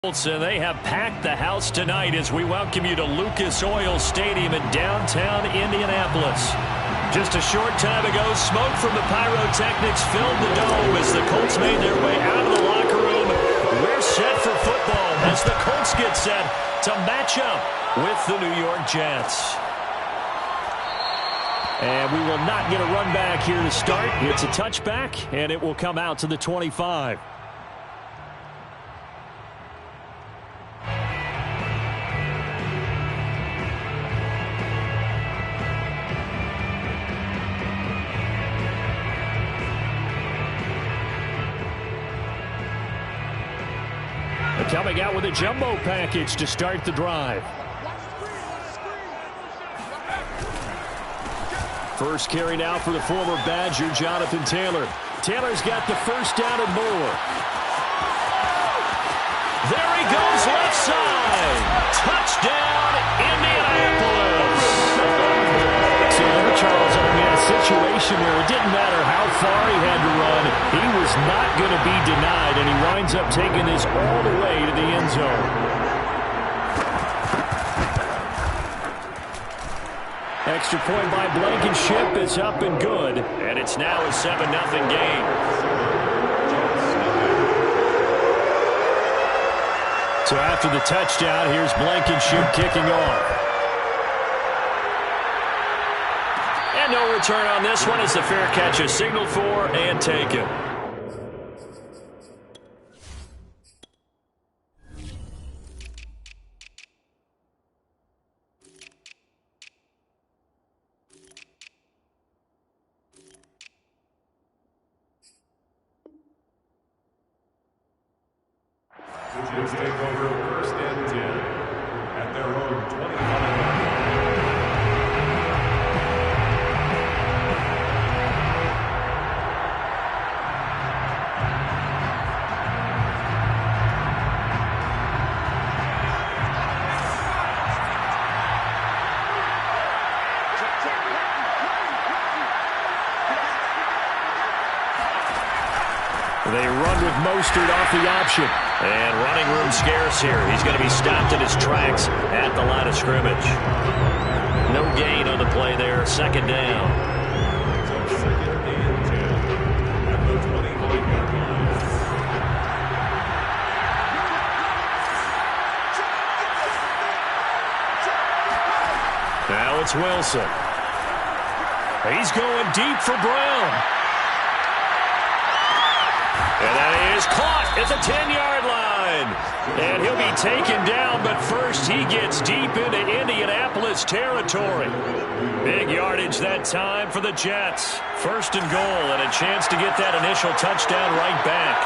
And they have packed the house tonight as we welcome you to Lucas Oil Stadium in downtown Indianapolis. Just a short time ago, smoke from the pyrotechnics filled the dome as the Colts made their way out of the locker room. We're set for football as the Colts get set to match up with the New York Jets. And we will not get a run back here to start. It's a touchback, and it will come out to the 25. Coming out with a jumbo package to start the drive. First carry now for the former Badger, Jonathan Taylor. Taylor's got the first down and more. There he goes, left side. Touchdown, Indianapolis. See, there, Charles, I mean, a situation where it didn't matter how far he had to run. He was not going to be denied, and he winds up taking this all the way to the end zone. Extra point by Blankenship is up and good, and it's now a 7-0 game. So after the touchdown, here's Blankenship kicking off. And no return on this one as the fair catch is signaled for and taken. Let's take over first and 10 at their own 25. They run with Mostert off the option. And running room scarce here. He's going to be stopped in his tracks at the line of scrimmage. No gain on the play there. Second down. Now it's Wilson. He's going deep for Brown. And that is caught at the 10-yard line. And he'll be taken down, but first he gets deep into Indianapolis territory. Big yardage that time for the Jets. First and goal, and a chance to get that initial touchdown right back.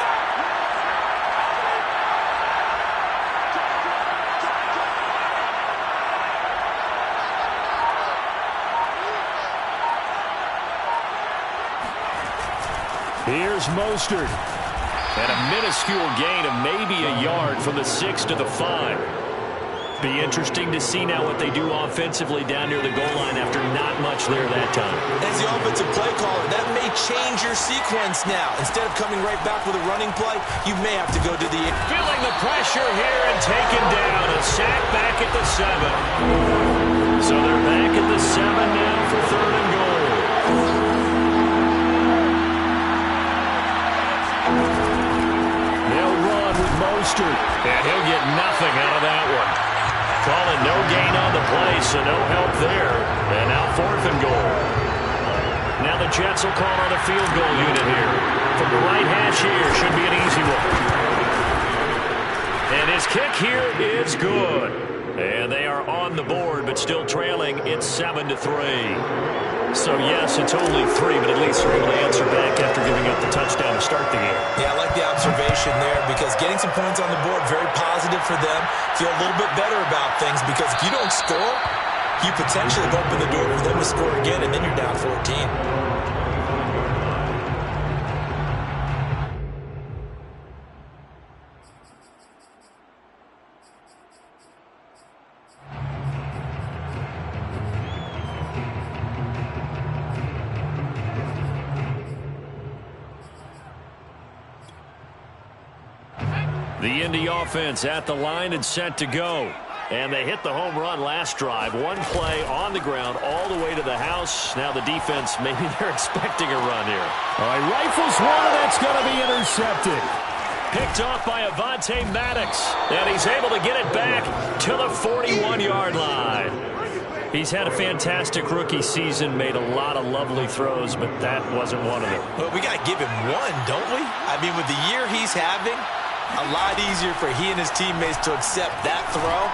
Here's Mostert. And a minuscule gain of maybe a yard from the 6 to the 5. Be interesting to see now what they do offensively down near the goal line after not much there that time. As the offensive play caller, that may change your sequence now. Instead of coming right back with a running play, you may have to go to the... Feeling the pressure here and taken down. A sack back at the 7. So they're back at the 7 now for third and goal. Mostert, and he'll get nothing out of that one. Calling no gain on the play, so no help there. And now fourth and goal. Now the Jets will call on a field goal unit here. From the right hash here, should be an easy one. And his kick here is good. And they are on the board, but still trailing. It's 7-3. So, yes, it's only 3, but at least they're able to answer back after giving up the touchdown to start the game. Yeah, I like the observation there because getting some points on the board, very positive for them. Feel a little bit better about things because if you don't score, you potentially open the door for them to score again, and then you're down 14. The Indy offense at the line and set to go. And they hit the home run last drive. One play on the ground all the way to the house. Now the defense, maybe they're expecting a run here. All right, rifles one, and that's going to be intercepted. Picked off by Avonte Maddox. And he's able to get it back to the 41-yard line. He's had a fantastic rookie season, made a lot of lovely throws, but that wasn't one of them. Well, we got to give him one, don't we? I mean, with the year he's having, a lot easier for he and his teammates to accept that throw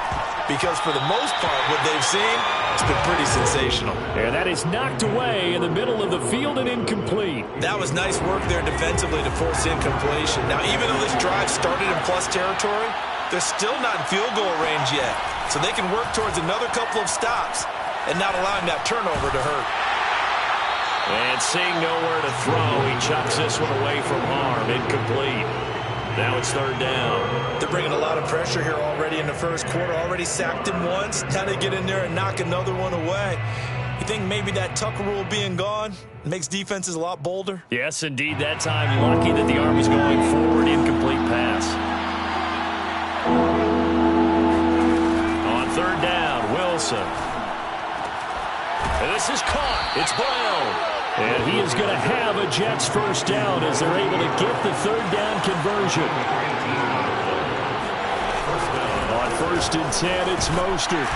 because for the most part, what they've seen, it's been pretty sensational. And that is knocked away in the middle of the field and incomplete. That was nice work there defensively to force incompletion. Now, even though this drive started in plus territory, they're still not in field goal range yet. So they can work towards another couple of stops and not allowing that turnover to hurt. And seeing nowhere to throw, he chucks this one away from harm. Incomplete. Now it's third down. They're bringing a lot of pressure here already in the first quarter. Already sacked him once. Now they get in there and knock another one away. You think maybe that Tucker rule being gone makes defenses a lot bolder? Yes, indeed. That time, lucky that the arm was going forward. Incomplete pass. On third down, Wilson. And this is caught. It's Brown. And he is going to have a Jets first down as they're able to get the third down conversion. On 1st and 10, it's Mostert.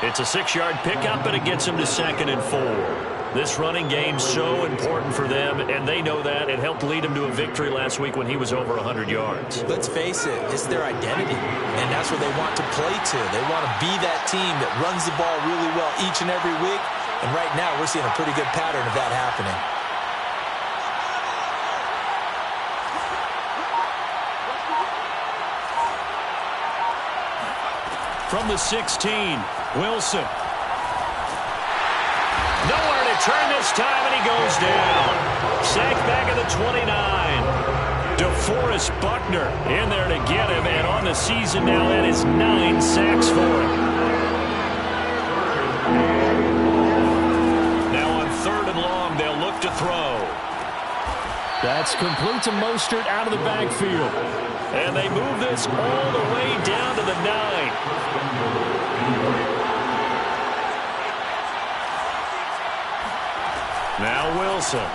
It's a 6-yard pickup, and it gets him to 2nd and 4. This running game's so important for them, and they know that. It helped lead him to a victory last week when he was over 100 yards. Let's face it, it's their identity, and that's what they want to play to. They want to be that team that runs the ball really well each and every week. And right now, we're seeing a pretty good pattern of that happening. From the 16, Wilson. Nowhere to turn this time, and he goes down. Sacked back at the 29. DeForest Buckner in there to get him, and on the season now, that is 9 sacks for him. To throw. That's complete to Mostert out of the backfield. And they move this all the way down to the 9. Now Wilson.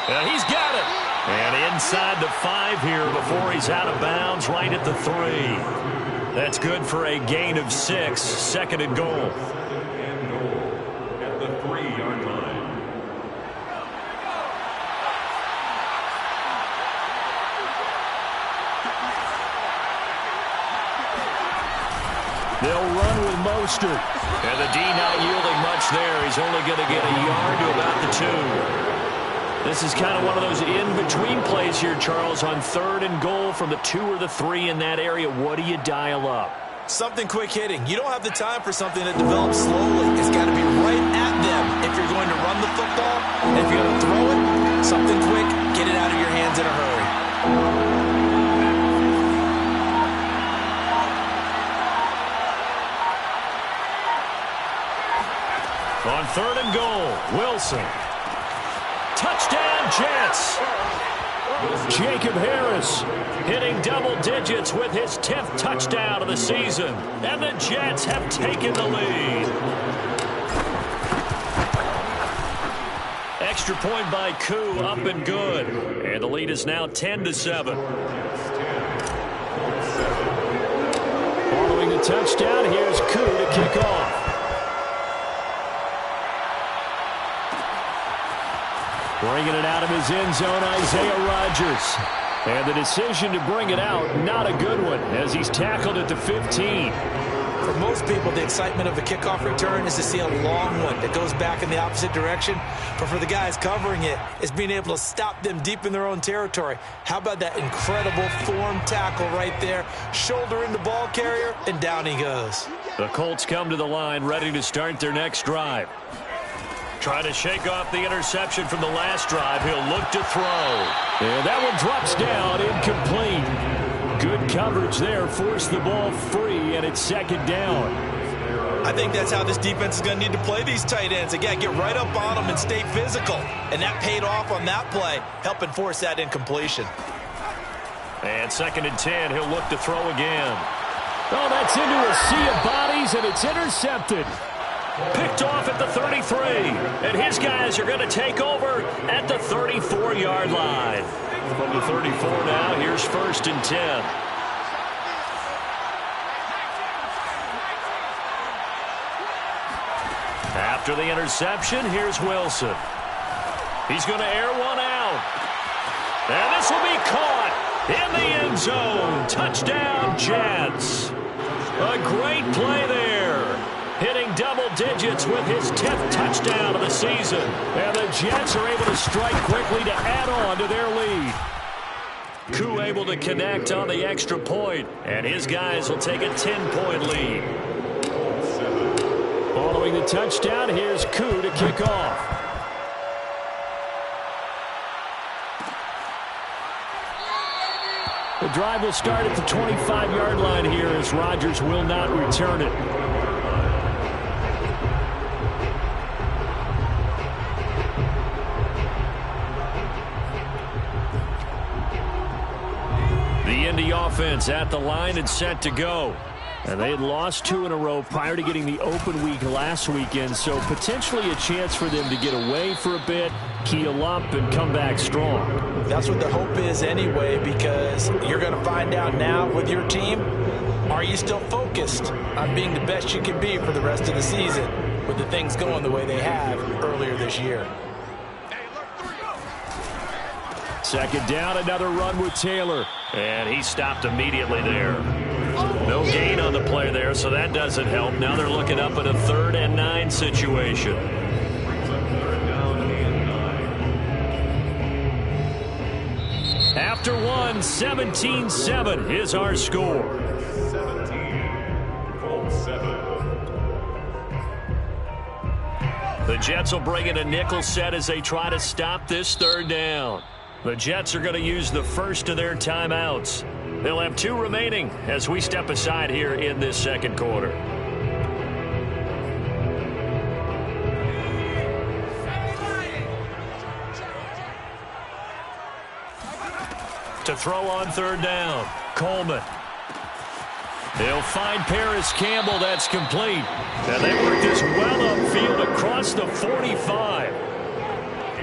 And he's got it. And inside the 5 here before he's out of bounds right at the 3. That's good for a gain of 6. 2nd and goal. At the 3-yard line. They'll run with Mostert. And the D not yielding much there. He's only going to get a yard to about the 2. This is kind of one of those in-between plays here, Charles, on 3rd and goal from the 2 or the 3 in that area. What do you dial up? Something quick hitting. You don't have the time for something that develops slowly. It's got to be right at them if you're going to run the football. And if you're going to throw it, something quick, get it out of your hands in a hurry. On 3rd and goal, Wilson. Touchdown, Jets. Jacob Harris hitting double digits with his 10th touchdown of the season. And the Jets have taken the lead. Extra point by Koo, up and good. And the lead is now 10-7. Following the touchdown, here's Koo to kick off. Bringing it out of his end zone, Isaiah Rodgers. And the decision to bring it out, not a good one, as he's tackled at the 15. For most people, the excitement of a kickoff return is to see a long one that goes back in the opposite direction. But for the guys covering it, it's being able to stop them deep in their own territory. How about that incredible form tackle right there? Shoulder in the ball carrier, and down he goes. The Colts come to the line, ready to start their next drive. Trying to shake off the interception from the last drive. He'll look to throw. And that one drops down, incomplete. Good coverage there, forced the ball free, and it's 2nd down. I think that's how this defense is going to need to play these tight ends. Again, get right up on them and stay physical. And that paid off on that play, helping force that incompletion. And 2nd and 10, he'll look to throw again. Oh, that's into a sea of bodies, and it's intercepted. Picked off at the 33. And his guys are going to take over at the 34-yard line. From the 34 now, here's 1st and 10. After the interception, here's Wilson. He's going to air one out. And this will be caught in the end zone. Touchdown, Jets. A great play there. Hitting double digits with his 10th touchdown of the season. And the Jets are able to strike quickly to add on to their lead. Koo able to connect on the extra point, and his guys will take a 10-point lead. Following the touchdown, here's Koo to kick off. The drive will start at the 25-yard line here as Rodgers will not return it. The Indy offense at the line and set to go. And they had lost 2 in a row prior to getting the open week last weekend, so potentially a chance for them to get away for a bit, keel up, and come back strong. That's what the hope is anyway, because you're going to find out now with your team, are you still focused on being the best you can be for the rest of the season with the things going the way they have earlier this year? 2nd down, another run with Taylor. And he stopped immediately there. No gain on the play there, so that doesn't help. Now they're looking up at a 3rd and 9 situation. After one, 17-7 is our score. 17-7. The Jets will bring in a nickel set as they try to stop this 3rd down. The Jets are going to use the first of their timeouts. They'll have 2 remaining as we step aside here in this 2nd quarter. To throw on 3rd down, Coleman. They'll find Paris Campbell. That's complete. And they work this well upfield across the 45.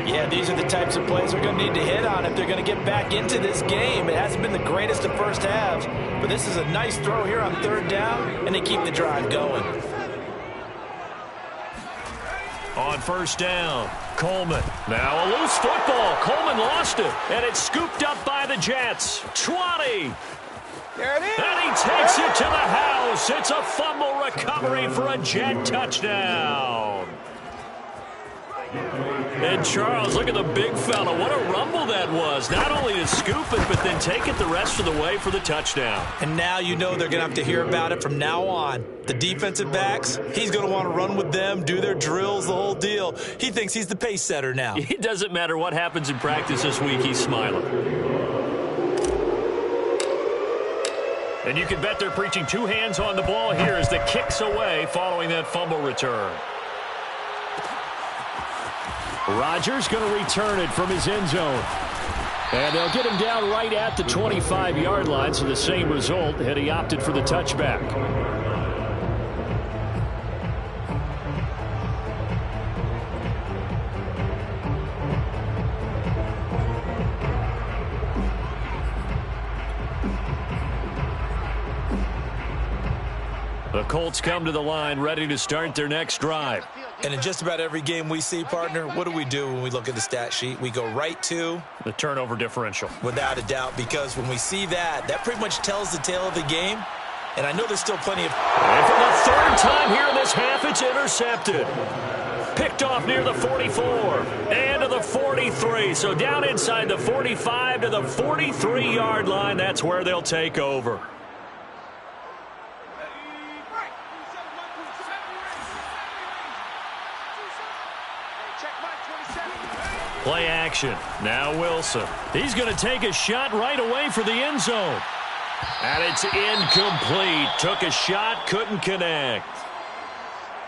Yeah, these are the types of plays they're going to need to hit on if they're going to get back into this game. It hasn't been the greatest of first halves, but this is a nice throw here on 3rd down, and they keep the drive going. On 1st down, Coleman. Now a loose football. Coleman lost it, and it's scooped up by the Jets. 20. There it is. And he takes it to the house. It's a fumble recovery for a Jet touchdown. And Charles, look at the big fella. What a rumble that was. Not only to scoop it, but then take it the rest of the way for the touchdown. And now you know they're going to have to hear about it from now on. The defensive backs, he's going to want to run with them, do their drills, the whole deal. He thinks he's the pace setter now. It doesn't matter what happens in practice this week, he's smiling. And you can bet they're preaching 2 hands on the ball here as the kick's away following that fumble return. Rodgers going to return it from his end zone. And they'll get him down right at the 25-yard line, so the same result, and he opted for the touchback. The Colts come to the line ready to start their next drive. And in just about every game we see, partner, what do we do when we look at the stat sheet? We go right to the turnover differential. Without a doubt, because when we see that, that pretty much tells the tale of the game. And I know there's still plenty of... And for the 3rd time here in this half, it's intercepted. Picked off near the 44 and to the 43. So down inside the 45 to the 43-yard line. That's where they'll take over. Play action. Now Wilson. He's going to take a shot right away for the end zone. And it's incomplete. Took a shot, couldn't connect.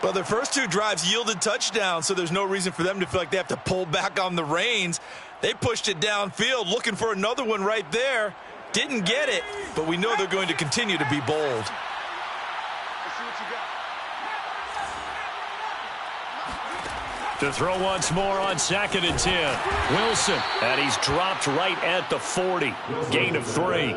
Well, their first 2 drives yielded touchdowns, so there's no reason for them to feel like they have to pull back on the reins. They pushed it downfield, looking for another one right there, Didn't get it, but we know they're going to continue to be bold. To throw once more on 2nd and 10. Wilson, and he's dropped right at the 40. Gain of 3.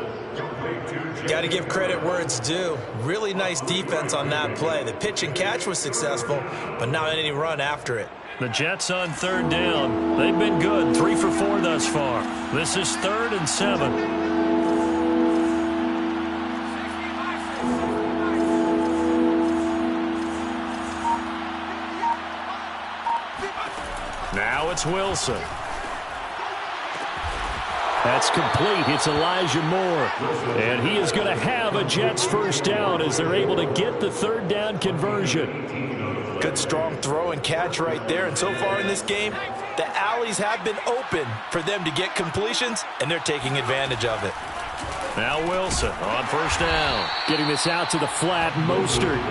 Got to give credit where it's due. Really nice defense on that play. The pitch and catch was successful, but not any run after it. The Jets on 3rd down. They've been good. 3 for 4 thus far. This is 3rd and 7. Now it's Wilson. That's complete. It's Elijah Moore. And he is going to have a Jets first down as they're able to get the 3rd down conversion. Good strong throw and catch right there. And so far in this game, the alleys have been open for them to get completions, and they're taking advantage of it. Now Wilson on 1st down. Getting this out to the flat, Mostert.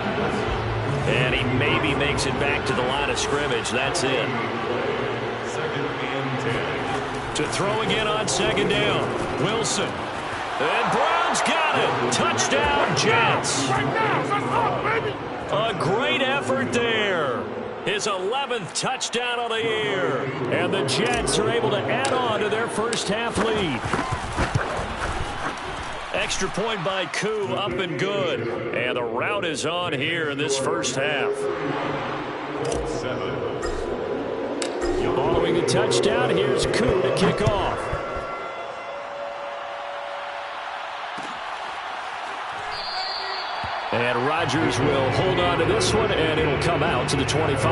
And he maybe makes it back to the line of scrimmage. That's it. To throw again on 2nd down. Wilson. And Brown's got it. Touchdown, Jets. A great effort there. His 11th touchdown of the year. And the Jets are able to add on to their first half lead. Extra point by Koo, up and good. And the rout is on here in this first half. Following the touchdown, here's Koo to kick off. And Rodgers will hold on to this one, and it'll come out to the 25.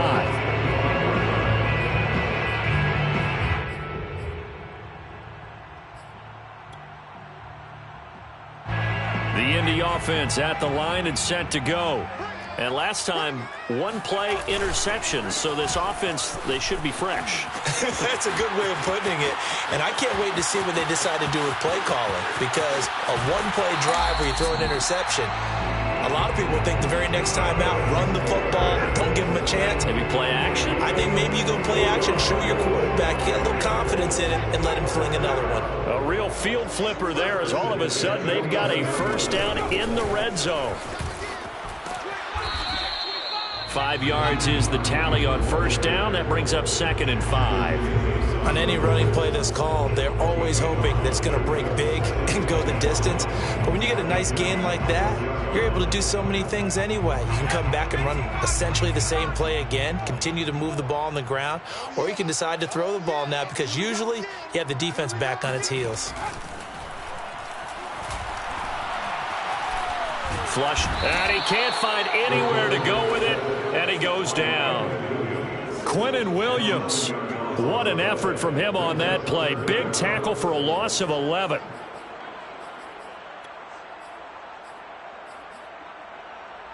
The Indy offense at the line and set to go. And last time, 1 play interception. So this offense, they should be fresh. That's a good way of putting it. And I can't wait to see what they decide to do with play calling. Because a 1-play drive where you throw an interception, a lot of people think the very next time out, run the football, don't give them a chance. Maybe play action. I think maybe you go play action, show your quarterback, get a little confidence in it, and let him fling another one. A real field flipper there as all of a sudden they've got a first down in the red zone. 5 yards is the tally on 1st down. That brings up 2nd and 5. On any running play that's called, they're always hoping that it's going to break big and go the distance. But when you get a nice gain like that, you're able to do so many things anyway. You can come back and run essentially the same play again, continue to move the ball on the ground, or you can decide to throw the ball now because usually you have the defense back on its heels. Flush, and he can't find anywhere to go with it, and he goes down. Quinnen Williams, what an effort from him on that play. Big tackle for a loss of 11.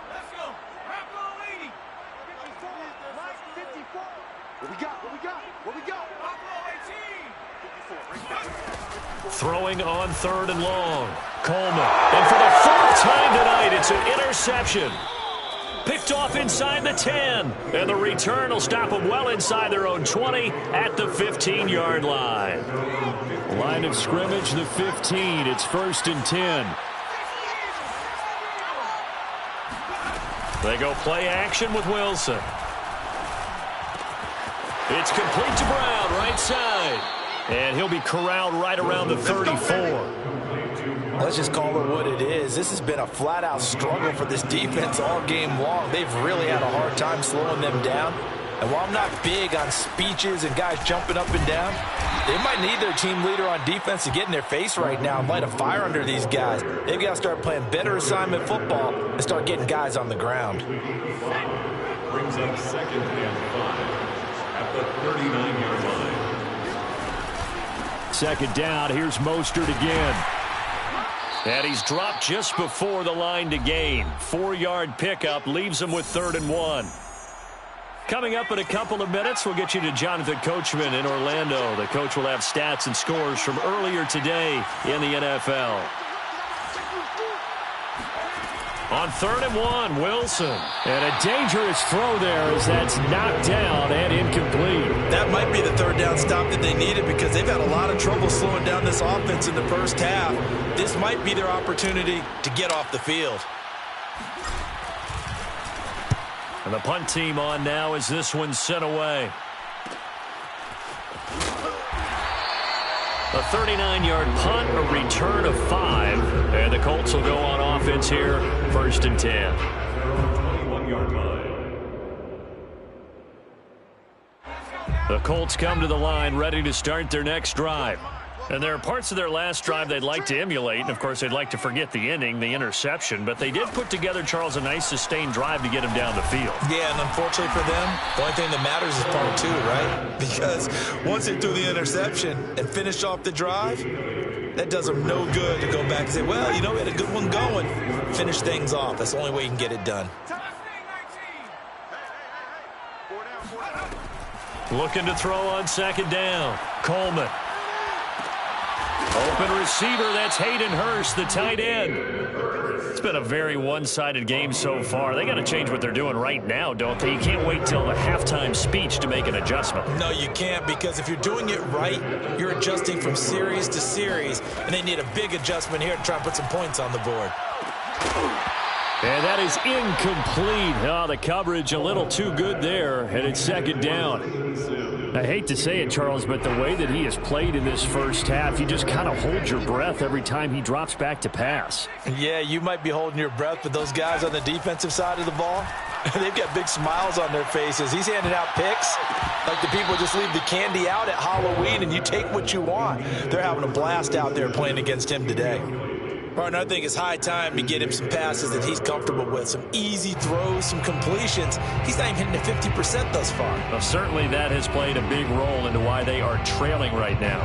Let's go. What we got? Throwing on 3rd and long. Coleman. And for the 4th time tonight, it's an interception. Picked off inside the 10. And the return will stop them well inside their own 20 at the 15-yard line. Line of scrimmage, the 15. It's 1st and 10. They go play action with Wilson. It's complete to Brown, right side. And he'll be corralled right around the 34. Let's just call it what it is. This has been a flat-out struggle for this defense all game long. They've really had a hard time slowing them down. And while I'm not big on speeches and guys jumping up and down, they might need their team leader on defense to get in their face right now and light a fire under these guys. They've got to start playing better assignment football and start getting guys on the ground. Brings up 2nd and 5 at the 39-yard line. 2nd down. Here's Mostert again. And he's dropped just before the line to gain. 4-yard pickup leaves him with 3rd and 1. Coming up in a couple of minutes, we'll get you to Jonathan Coachman in Orlando. The coach will have stats and scores from earlier today in the NFL. On 3rd and 1, Wilson. And a dangerous throw there as that's knocked down and incomplete. That might be the 3rd down stop that they needed because they've had a lot of trouble slowing down this offense in the first half. This might be their opportunity to get off the field. And the punt team on now as this one's sent away. A 39-yard punt, a return of 5. And the Colts will go on offense here, 1st and 10. 21-yard line. The Colts come to the line ready to start their next drive. And there are parts of their last drive they'd like to emulate. And, of course, they'd like to forget the ending, the interception. But they did put together, Charles, a nice sustained drive to get him down the field. Yeah, and unfortunately for them, the only thing that matters is part 2, right? Because once they threw the interception and finished off the drive, that does them no good to go back and say, well, you know, we had a good one going. Finish things off. That's the only way you can get it done. Looking to throw on 2nd down. Coleman. Open receiver, that's Hayden Hurst, the tight end. It's been a very one-sided game so far. They got to change what they're doing right now, don't they? You can't wait till the halftime speech to make an adjustment. No, you can't, because if you're doing it right, you're adjusting from series to series, and they need a big adjustment here to try and put some points on the board. And that is incomplete. Oh, the coverage a little too good there, and it's 2nd down. I hate to say it, Charles, but the way that he has played in this first half, you just kind of hold your breath every time he drops back to pass. Yeah, you might be holding your breath, but those guys on the defensive side of the ball, they've got big smiles on their faces. He's handing out picks like the people just leave the candy out at Halloween and you take what you want. They're having a blast out there playing against him today. Partner, I think it's high time to get him some passes that he's comfortable with, some easy throws, some completions. He's not even hitting the 50% thus far. Well, certainly that has played a big role into why they are trailing right now.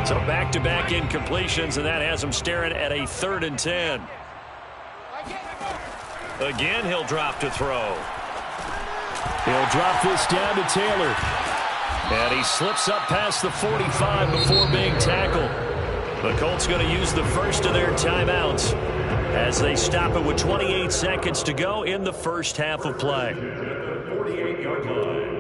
So back-to-back incompletions, and that has them staring at a 3rd and 10. Again, he'll drop to throw. He'll drop this down to Taylor. And he slips up past the 45 before being tackled. The Colts going to use the first of their timeouts as they stop it with 28 seconds to go in the first half of play. 48-yard line.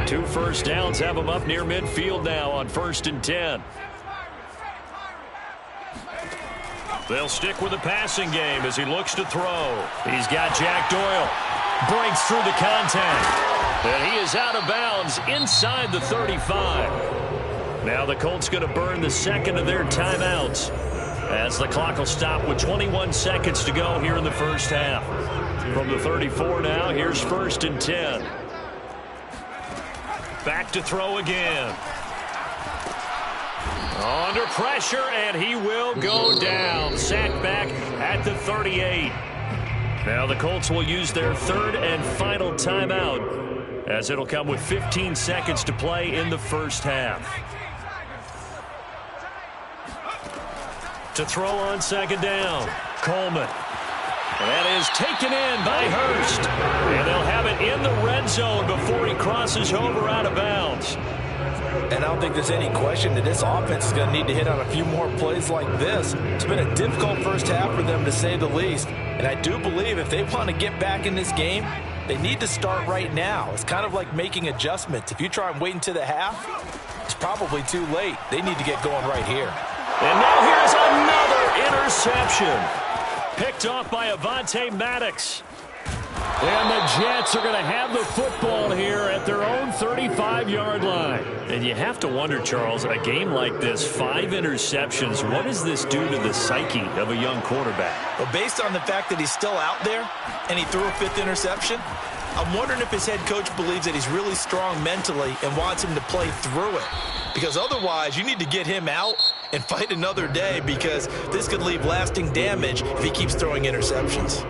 Two first downs have them up near midfield now on 1st and 10. They'll stick with the passing game as he looks to throw. He's got Jack Doyle. Breaks through the contact. And he is out of bounds inside the 35. Now the Colts going to burn the 2nd of their timeouts as the clock will stop with 21 seconds to go here in the first half. From the 34 now, here's 1st and 10. Back to throw again. Under pressure, and he will go down. Sacked back at the 38. Now the Colts will use their 3rd and final timeout as it'll come with 15 seconds to play in the first half. To throw on 2nd down, Coleman. That is taken in by Hurst. And they'll have it in the red zone before he crosses over out of bounds. And I don't think there's any question that this offense is going to need to hit on a few more plays like this. It's been a difficult first half for them, to say the least. And I do believe if they want to get back in this game, they need to start right now. It's kind of like making adjustments. If you try and wait until the half, it's probably too late. They need to get going right here. And now here's another interception. Picked off by Avonte Maddox. And the Jets are going to have the football here at their own 35-yard line. And you have to wonder, Charles, a game like this, 5 interceptions, what does this do to the psyche of a young quarterback? Well, based on the fact that he's still out there and he threw a 5th interception, I'm wondering if his head coach believes that he's really strong mentally and wants him to play through it. Because otherwise, you need to get him out and fight another day, because this could leave lasting damage if he keeps throwing interceptions.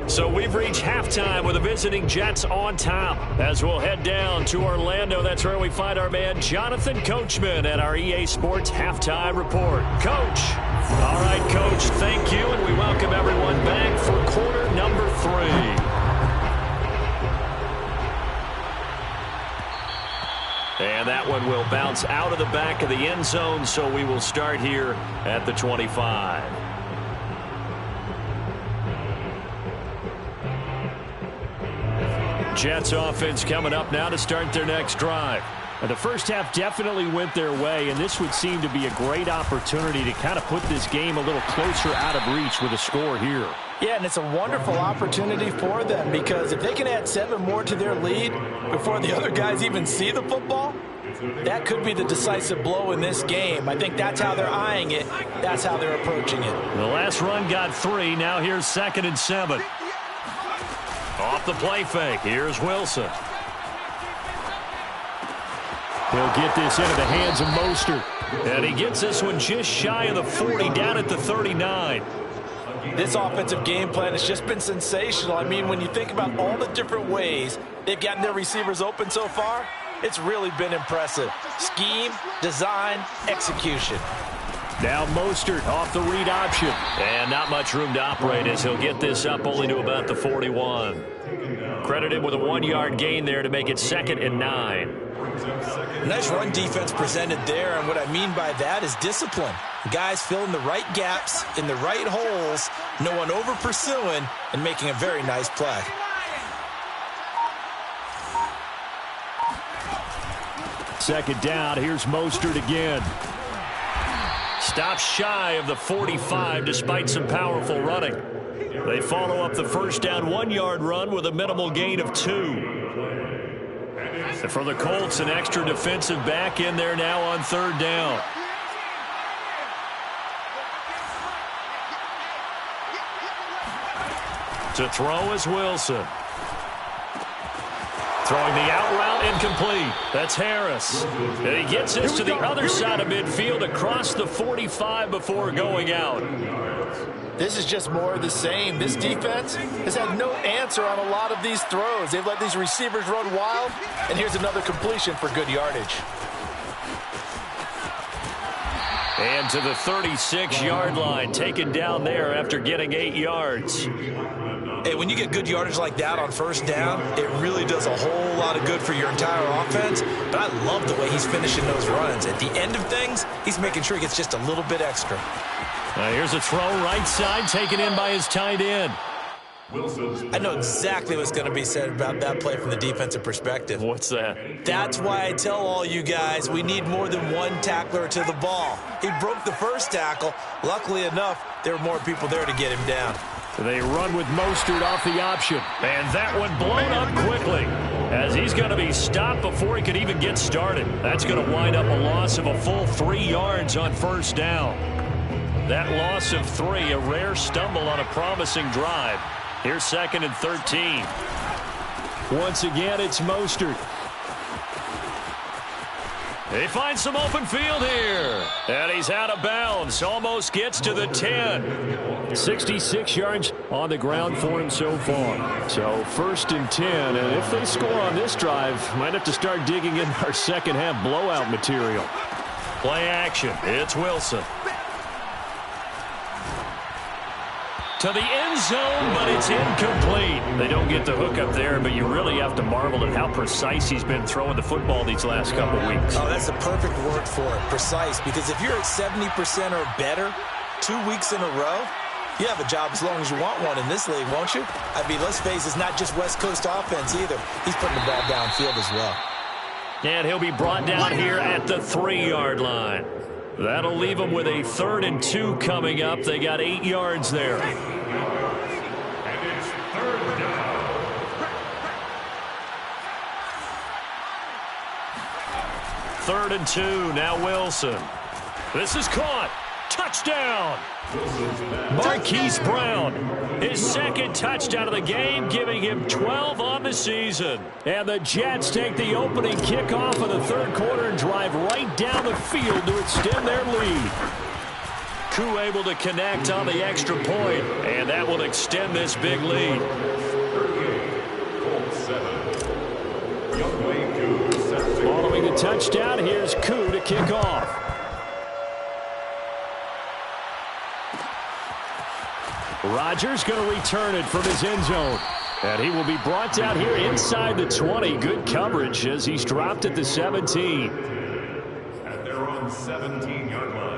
So we've reached halftime with the visiting Jets on top. As we'll head down to Orlando, that's where we find our man Jonathan Coachman at our EA Sports Halftime Report. Coach. All right, Coach, thank you, and we welcome everyone back for quarter number 3. And that one will bounce out of the back of the end zone, so we will start here at the 25. Jets offense coming up now to start their next drive. The first half definitely went their way, and this would seem to be a great opportunity to kind of put this game a little closer out of reach with a score here. Yeah, and it's a wonderful opportunity for them, because if they can add 7 more to their lead before the other guys even see the football, that could be the decisive blow in this game. I think that's how they're eyeing it. That's how they're approaching it. The last run got 3. Now here's 2nd and 7. Off the play fake. Here's Wilson. He'll get this into the hands of Mostert. And he gets this one just shy of the 40, down at the 39. This offensive game plan has just been sensational. I mean, when you think about all the different ways they've gotten their receivers open so far, it's really been impressive. Scheme, design, execution. Now Mostert off the read option. And not much room to operate as he'll get this up only to about the 41. Credited with a 1-yard gain there to make it 2nd and 9. Nice run defense presented there, and what I mean by that is discipline. Guys filling the right gaps in the right holes, no one over pursuing, and making a very nice play. Second down, here's Mostert again. Stops shy of the 45 despite some powerful running. They follow up the first down 1-yard run with a minimal gain of 2. And for the Colts, an extra defensive back in there now on 3rd down. To throw is Wilson. Throwing the out route incomplete. That's Harris. And he gets this to the other side of midfield across the 45 before going out. This is just more of the same. This defense has had no answer on a lot of these throws. They've let these receivers run wild, and here's another completion for good yardage. And to the 36-yard line, taken down there after getting 8 yards. Hey, when you get good yardage like that on 1st down, it really does a whole lot of good for your entire offense. But I love the way he's finishing those runs. At the end of things, he's making sure he gets just a little bit extra. Here's a throw right side, taken in by his tight end. I know exactly what's going to be said about that play from the defensive perspective. What's that? That's why I tell all you guys we need more than one tackler to the ball. He broke the first tackle. Luckily enough, there were more people there to get him down. They run with Mostert off the option. And that one blown up quickly as he's going to be stopped before he could even get started. That's going to wind up a loss of a full 3 yards on 1st down. That loss of 3, a rare stumble on a promising drive. Here's 2nd and 13. Once again, it's Mostert. He finds some open field here. And he's out of bounds. Almost gets to the 10. 66 yards on the ground for him so far. So 1st and 10. And if they score on this drive, might have to start digging in our second half blowout material. Play action. It's Wilson. To the end zone, but it's incomplete. They don't get the hook up there, but you really have to marvel at how precise he's been throwing the football these last couple weeks. Oh, that's the perfect word for it, precise, because if you're at 70% or better 2 weeks in a row, you have a job as long as you want one in this league, won't you? I mean, let's face it, it's not just West Coast offense either. He's putting the ball downfield as well. And he'll be brought down here at the 3-yard line. That'll leave them with a 3rd and 2 coming up. They got 8 yards there. And it's 3rd down. 3rd and 2. Now Wilson. This is caught. Touchdown. Marquise Brown, his 2nd touchdown of the game, giving him 12 on the season. And the Jets take the opening kickoff of the 3rd quarter and drive right down the field to extend their lead. Koo able to connect on the extra point, and that will extend this big lead. Following the touchdown, here's Koo to kick off. Rodgers going to return it from his end zone. And he will be brought down here inside the 20. Good coverage as he's dropped at the 17. At their own 17-yard line.